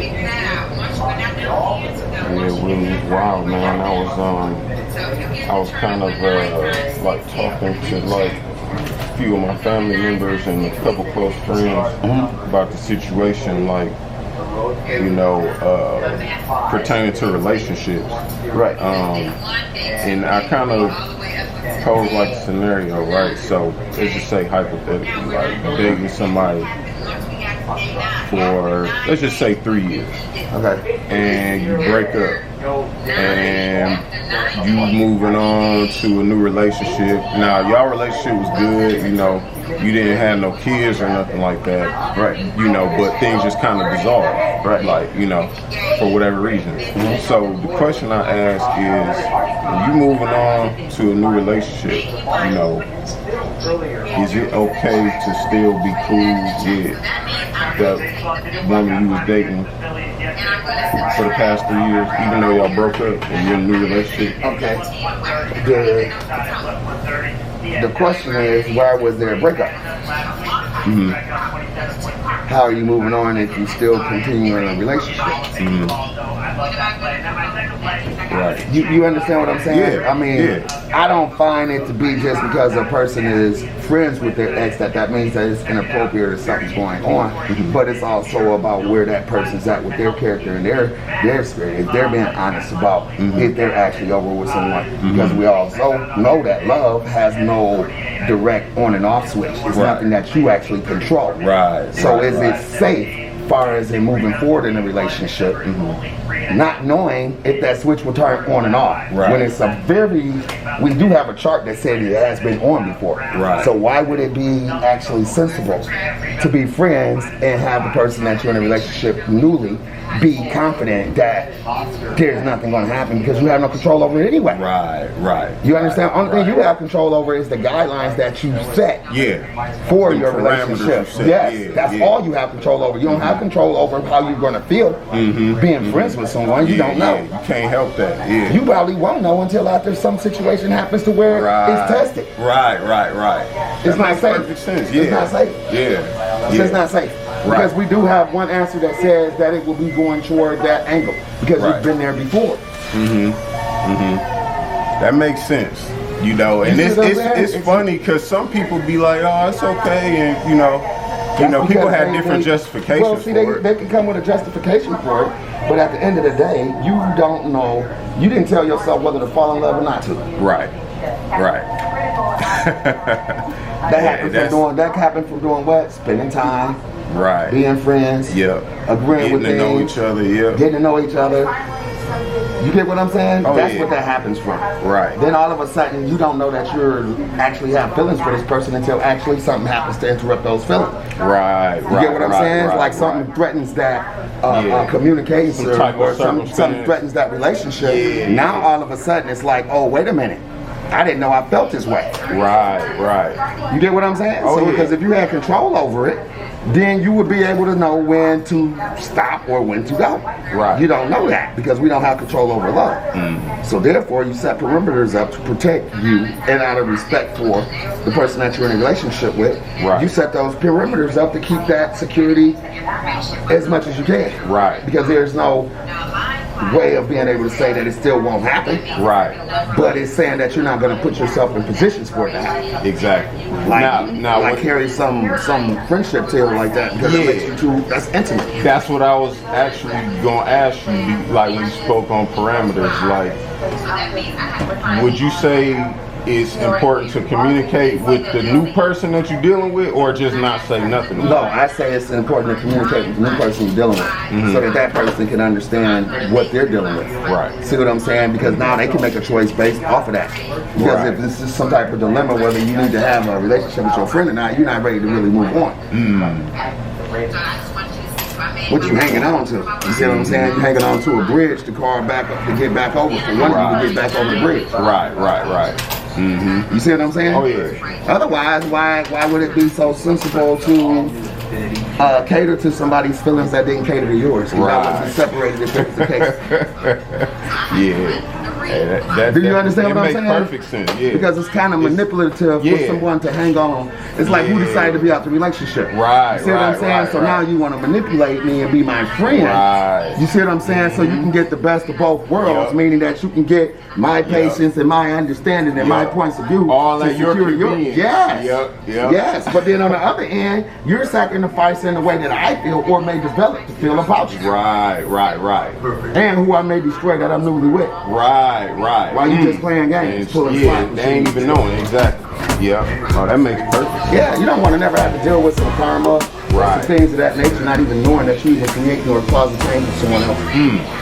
Yeah, Willie, wow, man. I was kind of like talking to like a few of my family members and a couple close friends about the situation, like, you know, pertaining to relationships. Right. And I kind of pose like a scenario, right? So let's just say hypothetically, like dating somebody for, let's just say 3 years. Okay. And you break up. And you moving on to a new relationship. Now, y'all relationship was good, you know, you didn't have no kids or nothing like that. Right. You know, but things just kind of dissolved. Right. Like, you know, for whatever reason. So the question I ask is, when you moving on to a new relationship, you know, is it okay to still be cool with that woman you was dating for the past 3 years, even though y'all broke up and you're in a new relationship? Okay. The question is, why was there a breakup? How are you moving on if you still continue in a relationship? Right. You understand what I'm saying? Yeah. I mean, I don't find it to be just because a person is friends with their ex that means that it's inappropriate or something's going on. But it's also about where that person's at with their character and their spirit. If they're being honest about if they're actually over with someone. Because we also know that love has no direct on and off switch. It's nothing that you actually control. Right. So is it safe as far as in moving forward in a relationship, not knowing if that switch will turn on and off? Right. When it's we do have a chart that said it has been on before. Right. So why would it be actually sensible to be friends and have the person that you're in a relationship newly be confident that there's nothing going to happen because you have no control over it anyway? Right. You understand? Only thing you have control over is the guidelines that you set for your relationship. Yes, that's all you have control over. You don't have control over how you're going to feel being friends with someone. You don't know. You can't help that. Yeah. You probably won't know until after some situation happens to where it's tested. Right. It's not safe. Perfect sense. Yeah. It's not safe. It's not safe. Because we do have one answer that says that it will be going toward that angle because you've been there before. That makes sense. You know, and it's funny because some people be like, oh, it's okay, and you know, people have different justifications. Well, see, they can come with a justification for it, but at the end of the day, you don't know. You didn't tell yourself whether to fall in love or not to. Right. That happened from doing what? Spending time. Right. Being friends. Agreeing with things. Getting to know each other. Getting to know each other. You get what I'm saying? Oh, That's what that happens from. Right. Then all of a sudden, you don't know that you actually have feelings for this person until actually something happens to interrupt those feelings. Right. You get what I'm saying? It's like something threatens that communication or something threatens that relationship. Now all of a sudden, it's like, oh, wait a minute. I didn't know I felt this way. Right. You get what I'm saying? Because if you had control over it, then you would be able to know when to stop or when to go. Right. You don't know that because we don't have control over love. So therefore, you set perimeters up to protect you, and out of respect for the person that you're in a relationship with, you set those perimeters up to keep that security as much as you can. Right. Because there's no way of being able to say that it still won't happen. Right. But it's saying that you're not going to put yourself in positions for it to happen. Exactly. Like carry some friendship tale like that because it makes you too. That's intimate. That's what I was actually going to ask you. Like when you spoke on parameters, like, would you say it's important to communicate with the new person that you're dealing with, or just not say nothing? No, I say it's important to communicate with the new person you're dealing with, so that person can understand what they're dealing with. Right. See what I'm saying? Because now they can make a choice based off of that. Because if this is some type of dilemma, whether you need to have a relationship with your friend or not, you're not ready to really move on. What you hanging on to? You see what I'm saying? You're hanging on to a bridge to car back up to get back over for one of you to get back over the bridge. Right. You see what I'm saying? Oh yeah. Otherwise, why would it be so sensible to cater to somebody's feelings that didn't cater to yours? That would be separated if it was the case. Hey, Do you understand what I'm makes saying? Perfect sense, yeah. Because it's kind of manipulative for someone to hang on. It's like who decided to be out the relationship. Right, you see what I'm saying? So now you want to manipulate me and be my friend. Right. You see what I'm saying? So you can get the best of both worlds, meaning that you can get my patience and my understanding and my points of view. All at your convenience. Yes. Yes. But then on the other end, you're sacrificing the way that I feel or may develop to feel about you. Right. And who I may destroy that I'm newly with. Right. While you just playing games, pulling slots. They ain't even knowing, exactly. Yeah. Oh, that makes perfect sense. Yeah, you don't want to never have to deal with some karma, some things of that nature, not even knowing that you even creating or causing pain for someone else.